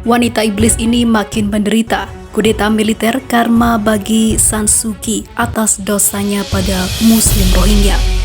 Wanita iblis ini makin menderita. Kudeta militer karma bagi San Suu Kyi atas dosanya pada Muslim Rohingya.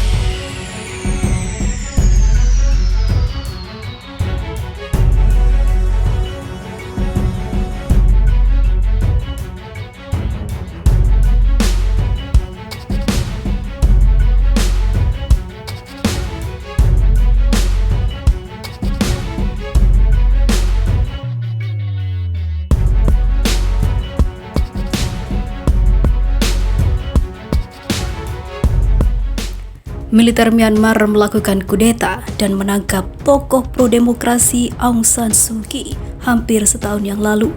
Militer Myanmar melakukan kudeta dan menangkap tokoh pro-demokrasi Aung San Suu Kyi hampir setahun yang lalu.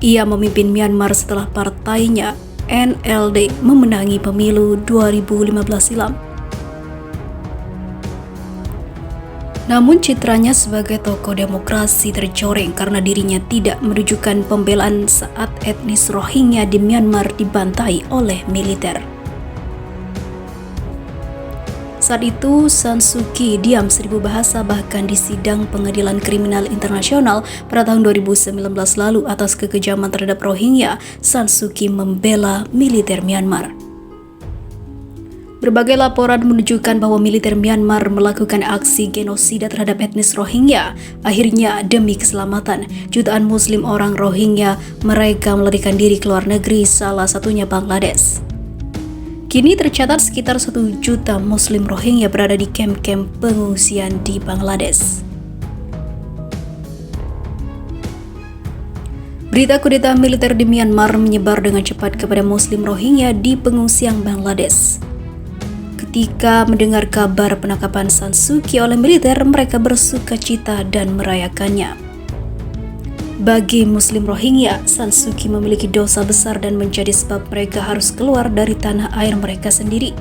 Ia memimpin Myanmar setelah partainya NLD memenangi pemilu 2015 silam. Namun citranya sebagai tokoh demokrasi tercoreng karena dirinya tidak menunjukkan pembelaan saat etnis Rohingya di Myanmar dibantai oleh militer. Saat itu, San Suu Kyi diam seribu bahasa bahkan di sidang pengadilan kriminal internasional pada tahun 2019 lalu atas kekejaman terhadap Rohingya. San Suu Kyi membela militer Myanmar. Berbagai laporan menunjukkan bahwa militer Myanmar melakukan aksi genosida terhadap etnis Rohingya. Akhirnya, demi keselamatan jutaan Muslim orang Rohingya, mereka melarikan diri ke luar negeri, salah satunya Bangladesh. Kini tercatat sekitar 1 juta Muslim Rohingya berada di kamp-kamp pengungsian di Bangladesh. Berita kudeta militer di Myanmar menyebar dengan cepat kepada Muslim Rohingya di pengungsian Bangladesh. Ketika mendengar kabar penangkapan San Suu Kyi oleh militer, mereka bersukacita dan merayakannya. Bagi Muslim Rohingya, San Suu Kyi memiliki dosa besar dan menjadi sebab mereka harus keluar dari tanah air mereka sendiri.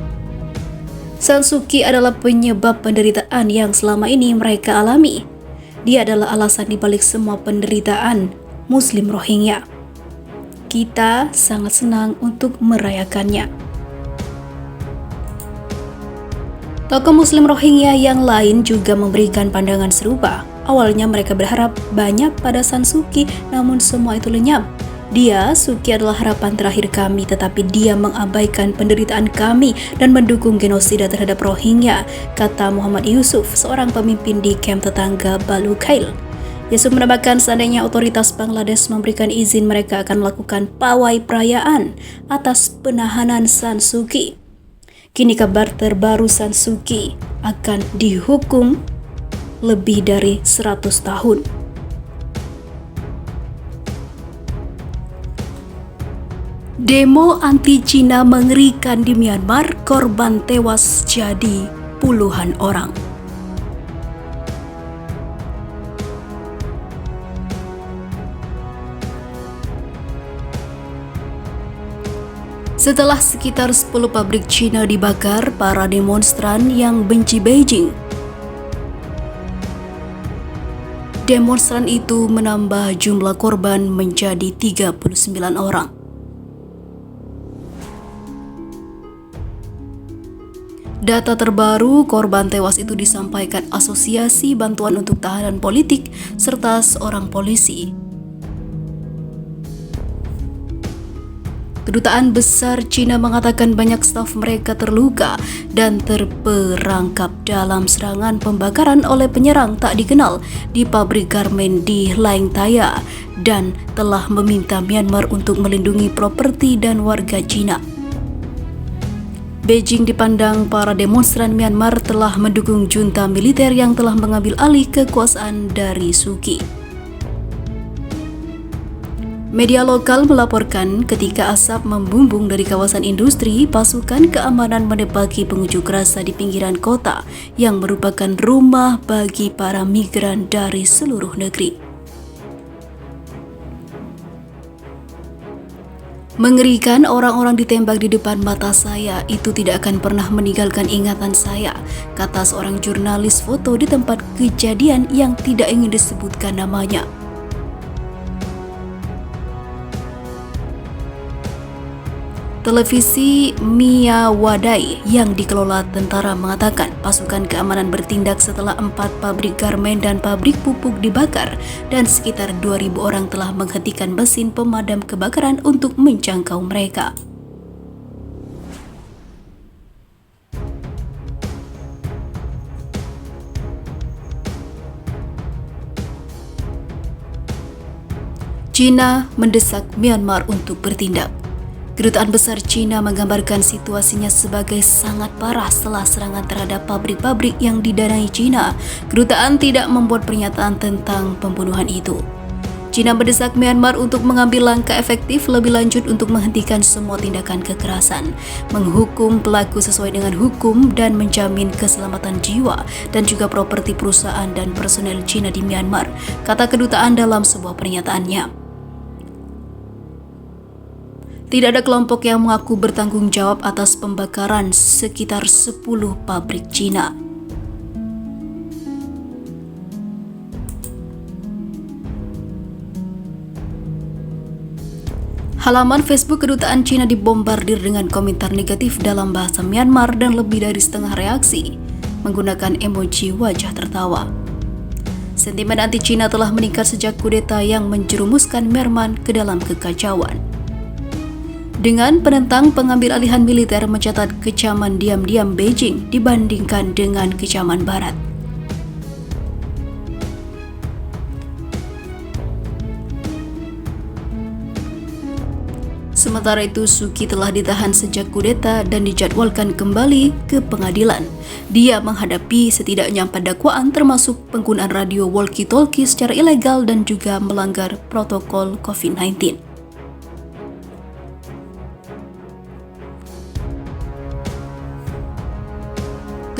San Suu Kyi adalah penyebab penderitaan yang selama ini mereka alami. Dia adalah alasan dibalik semua penderitaan Muslim Rohingya. Kita sangat senang untuk merayakannya. Tokoh Muslim Rohingya yang lain juga memberikan pandangan serupa. Awalnya mereka berharap banyak pada San Suu Kyi, namun semua itu lenyap. Dia, Suu Kyi adalah harapan terakhir kami, tetapi dia mengabaikan penderitaan kami dan mendukung genosida terhadap Rohingya, kata Muhammad Yusuf, seorang pemimpin di kamp tetangga Balu Khail. Yusuf menambahkan seandainya otoritas Bangladesh memberikan izin, mereka akan melakukan pawai perayaan atas penahanan San Suu Kyi. Kini kabar terbaru, San Suu Kyi akan dihukum lebih dari 100 tahun. Demo anti-Cina mengerikan di Myanmar, korban tewas jadi puluhan orang. Setelah sekitar 10 pabrik Cina dibakar, para demonstran yang benci Beijing, demonstran itu menambah jumlah korban menjadi 39 orang. Data terbaru korban tewas itu disampaikan Asosiasi Bantuan untuk Tahanan Politik serta seorang polisi. Kedutaan Besar Cina mengatakan banyak staf mereka terluka dan terperangkap dalam serangan pembakaran oleh penyerang tak dikenal di pabrik garmen di Langtaya dan telah meminta Myanmar untuk melindungi properti dan warga Cina. Beijing dipandang para demonstran Myanmar telah mendukung junta militer yang telah mengambil alih kekuasaan dari Suu Kyi. Media lokal melaporkan ketika asap membumbung dari kawasan industri, pasukan keamanan menembaki pengunjuk rasa di pinggiran kota yang merupakan rumah bagi para migran dari seluruh negeri. Mengerikan, orang-orang ditembak di depan mata saya, itu tidak akan pernah meninggalkan ingatan saya, kata seorang jurnalis foto di tempat kejadian yang tidak ingin disebutkan namanya. Televisi Miyawadai yang dikelola tentara mengatakan pasukan keamanan bertindak setelah 4 pabrik garmen dan pabrik pupuk dibakar dan sekitar 2.000 orang telah menghentikan mesin pemadam kebakaran untuk menjangkau mereka. China mendesak Myanmar untuk bertindak. Kedutaan Besar China menggambarkan situasinya sebagai sangat parah setelah serangan terhadap pabrik-pabrik yang didanai China. Kedutaan tidak membuat pernyataan tentang pembunuhan itu. China mendesak Myanmar untuk mengambil langkah efektif lebih lanjut untuk menghentikan semua tindakan kekerasan, menghukum pelaku sesuai dengan hukum dan menjamin keselamatan jiwa dan juga properti perusahaan dan personel China di Myanmar, kata kedutaan dalam sebuah pernyataannya. Tidak ada kelompok yang mengaku bertanggung jawab atas pembakaran sekitar 10 pabrik Cina. Halaman Facebook kedutaan Cina dibombardir dengan komentar negatif dalam bahasa Myanmar dan lebih dari setengah reaksi menggunakan emoji wajah tertawa. Sentimen anti-Cina telah meningkat sejak kudeta yang menjerumuskan Myanmar ke dalam kekacauan. Dengan penentang pengambil alihan militer mencatat kecaman diam-diam Beijing dibandingkan dengan kecaman Barat. Sementara itu, Suu Kyi telah ditahan sejak kudeta dan dijadwalkan kembali ke pengadilan. Dia menghadapi setidaknya 4 dakwaan termasuk penggunaan radio walkie-talkie secara ilegal dan juga melanggar protokol COVID-19.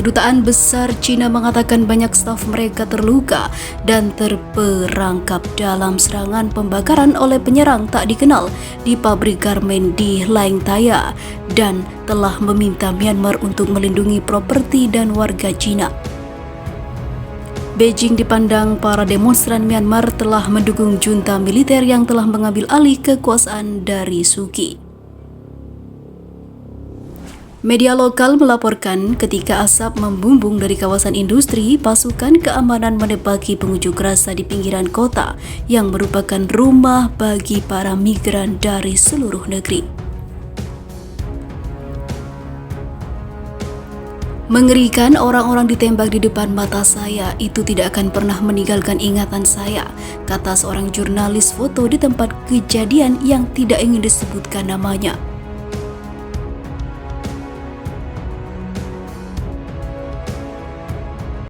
Kedutaan Besar Cina mengatakan banyak staf mereka terluka dan terperangkap dalam serangan pembakaran oleh penyerang tak dikenal di pabrik garmen di Laing Taya dan telah meminta Myanmar untuk melindungi properti dan warga Cina. Beijing dipandang para demonstran Myanmar telah mendukung junta militer yang telah mengambil alih kekuasaan dari Suu Kyi. Media lokal melaporkan ketika asap membumbung dari kawasan industri, pasukan keamanan menembaki pengunjuk rasa di pinggiran kota yang merupakan rumah bagi para migran dari seluruh negeri. Mengerikan, orang-orang ditembak di depan mata saya, itu tidak akan pernah meninggalkan ingatan saya, kata seorang jurnalis foto di tempat kejadian yang tidak ingin disebutkan namanya.